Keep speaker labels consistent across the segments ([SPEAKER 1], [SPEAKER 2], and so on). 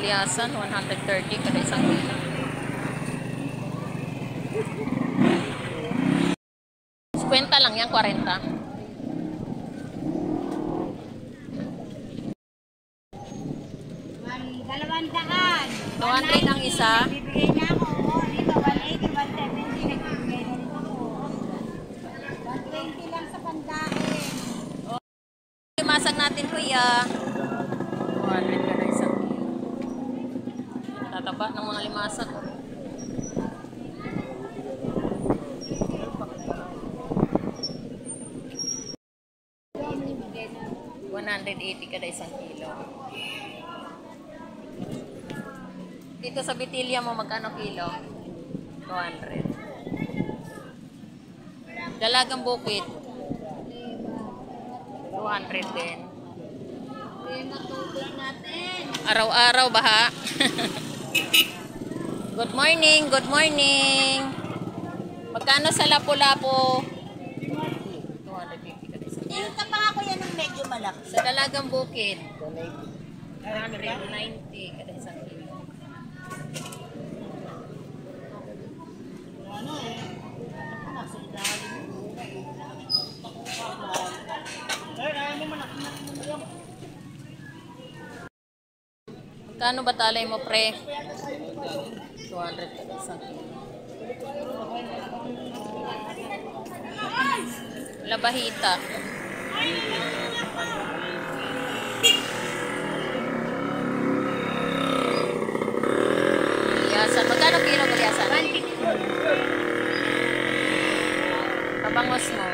[SPEAKER 1] Gulyasan, 130 kada isang kilo. Kwenta lang yan, 40.
[SPEAKER 2] Dalawang daan.
[SPEAKER 1] 200 ang isa.
[SPEAKER 2] Bibigay na ako. Dito, 180, 170. Nagbibigay na rin ako. 120 lang sa pandain.
[SPEAKER 1] Masag natin, kuya. 200 kada isang kilo. Tataba ng mga limasag. 180 kada isang kilo. Dito sa Bitilya mo, magkano kilo? 200. Dalagang bukid. 200 din.
[SPEAKER 2] Matublang natin.
[SPEAKER 1] Araw-araw baha. Good morning, good morning. Magkano sa lapu-lapu? 250 kada isang kilo.
[SPEAKER 2] Yung pa ako yan ng medyo malaki.
[SPEAKER 1] Sa Dalagang Bukid, 190 kada isang kilo. Magkano ba talay mo, pre? 200 kada isang kilo. Labahita. Gulyasan. Magkano kilo gulyasan? 150. Kabangos mo?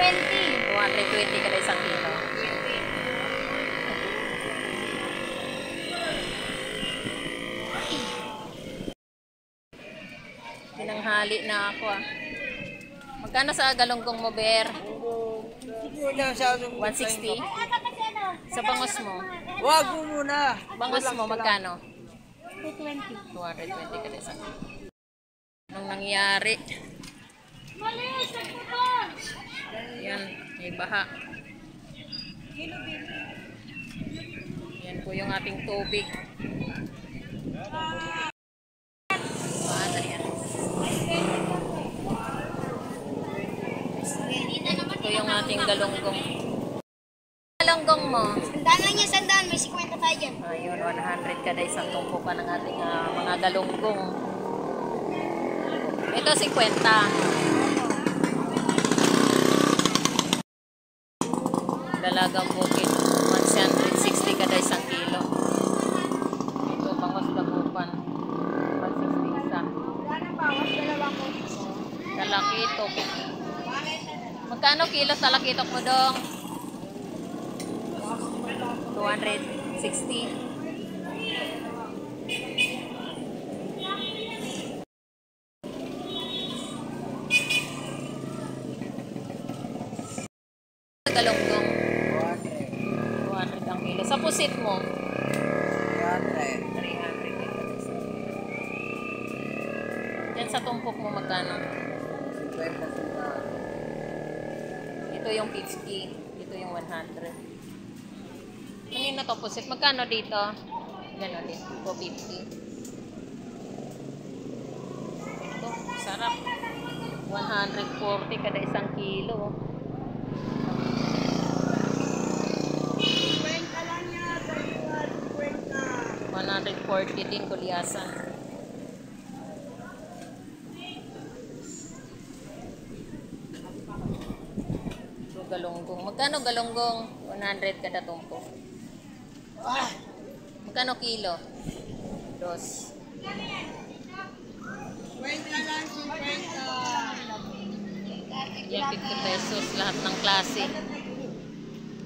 [SPEAKER 2] 220.
[SPEAKER 1] 220 kada isang kilo. Tinanghali na ako ah. Magkano sa galunggong mo, Ber? 160? Sa bangos mo?
[SPEAKER 3] Wag mo muna.
[SPEAKER 1] Bangos mo, magkano?
[SPEAKER 2] 220.
[SPEAKER 1] 220 kada isang kilo. Anong nangyari? Yan, may baha. Yan po yung ating tubig. Paano yan? Ito yung ating galunggong. Galunggong mo?
[SPEAKER 2] Sandaan lang yan, sandaan. May 50 tayo dyan.
[SPEAKER 1] Ayun, 100 kada isang tumpukan ng ating mga galunggong. Ito 50. Dalagang Bukid, 160 kada isang kilo. Ito, Bangos Dagupan, 160 isa. Talakitok. Magkano kilo talakitok mo, Dong? 260. Galunggong. 200 ang kilo. Sa pusit mo? 300. Yan sa tumpok mo magkano? Ito yung 50. Ito yung 100. Kanina to pusit. Magkano dito? Ganon din. 250. Ito, sarap. 140 kada isang kilo. 140 din gulyasan. So, galunggong. Magkano galunggong? 100 kada tumpok. Magkano kilo? 2.
[SPEAKER 2] 50 lang, 50.
[SPEAKER 1] Yan, 50 pesos. Lahat ng klase.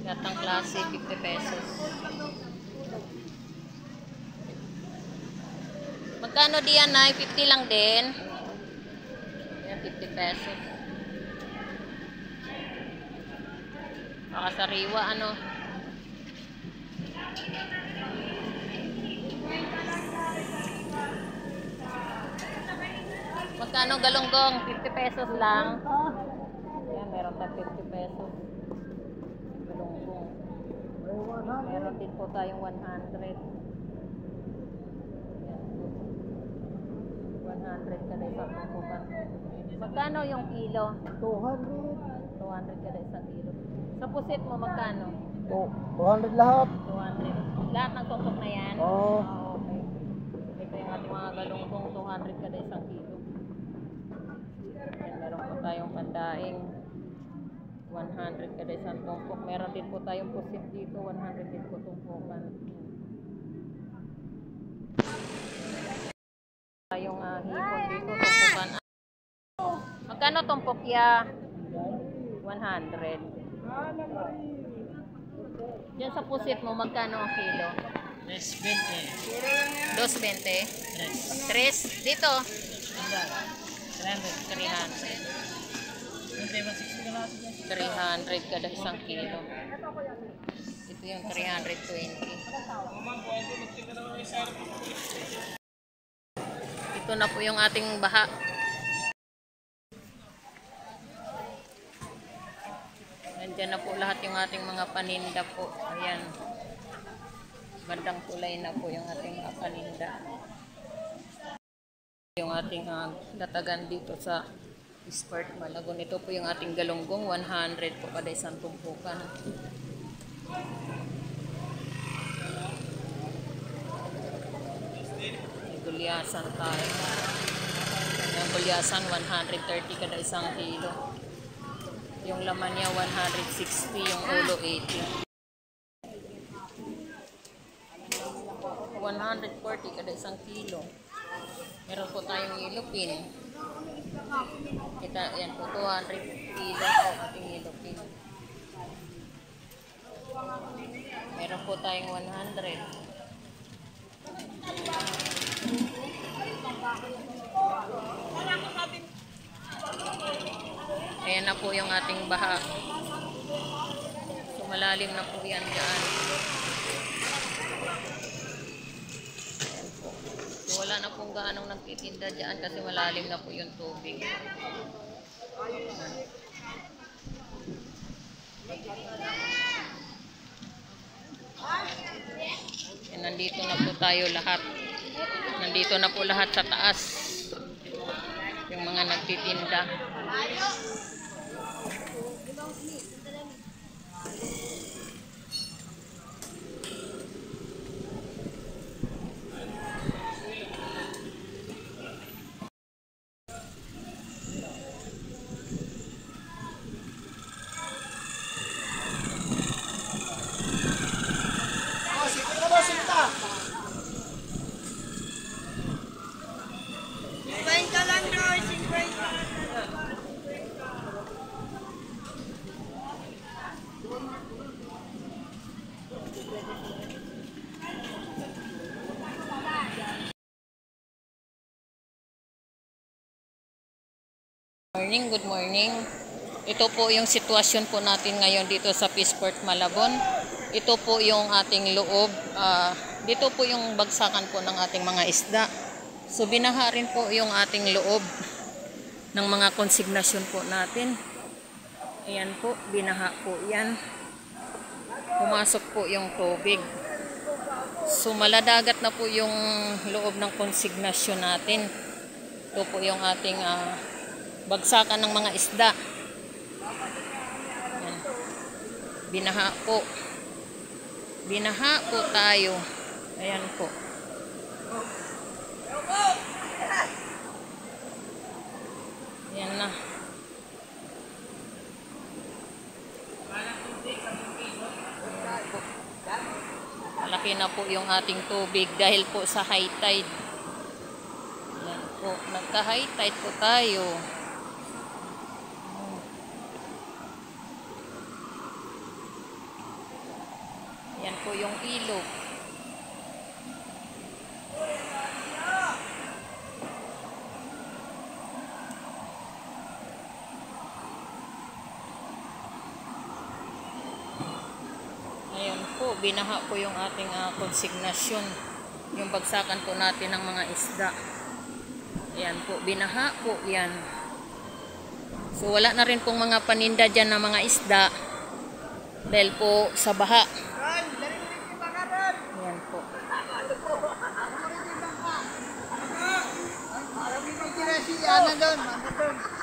[SPEAKER 1] Lahat ng klase, 50 pesos. Magkano diyan ay 50 lang din. Yan, 50 pesos. Baka sariwa, ano. Magkano galunggong? 50 pesos lang. Yan, meron tayong 50 pesos. Galunggong. Meron din po tayong 100. 100 kada isang tumpukan. Magkano yung kilo? 200 kada isang kilo. Sa pusit mo magkano?
[SPEAKER 3] 200 lahat.
[SPEAKER 1] 200. Lahat ng tumpok na yan?
[SPEAKER 3] Oo.
[SPEAKER 1] Okay. Ito yung ating mga galunggong 200 kada isang kilo. Yan, meron po tayong pandaing 100 kada isang tumpok. Meron din po tayong pusit dito, 100 din po tumpukan. Tayong hipon dito, tumpukan. Magkano tumpok ya? 100. Diyan sa pusit mo, magkano ang kilo?
[SPEAKER 3] 320.
[SPEAKER 1] 220? 3? Dito? 300 kada isang kilo. Ito yung 320. Ito na po yung ating baha. Nandiyan na po lahat yung ating mga paninda po. Ayan. Bandang kulay na po yung ating mga paninda. Yung ating datagan dito sa Sport Malagon. Ito po yung ating galunggong. 100 po kada isang tumpukan. May gulyasan tayo. Yung gulyasan 130 kada isang kilo. Yung laman niya 160, yung ulo 80. 140 kada isang kilo. Meron po tayong ilupin. Kita, yan po, 200 kilo po ating ilupin. Meron po tayong 100. Ayan na po yung ating baha. So, malalim na po yan dyan. Ayan po. So, wala na pong gaanong nagtitinda dyan kasi malalim na po yung tubig. Ayan, nandito na po tayo lahat. Nandito na po lahat sa taas. Yung mga nagtitinda. Good morning. Ito po yung sitwasyon po natin ngayon dito sa Peaceport Malabon. Ito po yung ating loob. Dito po yung bagsakan po ng ating mga isda. So binaha rin po yung ating loob ng mga konsignasyon po natin. Ayan po, binaha po yan. Pumasok po yung tubig. So maladagat na po yung loob ng konsignasyon natin. Ito po yung ating bagsakan ng mga isda. Ayan. Binaha po. Binaha po tayo. Ayan po. Ayan na. Malaki na po yung ating tubig dahil po sa high tide. Ayan po. Nagka-high tide po tayo. Yan po yung ilog. Ngayon po, binaha po yung ating konsignasyon. Yung bagsakan po natin ng mga isda. Ayan po, binaha po yan. So wala na rin pong mga paninda dyan na mga isda. Dahil po sa baha. Ayan po.
[SPEAKER 3] Kanan doon, doon.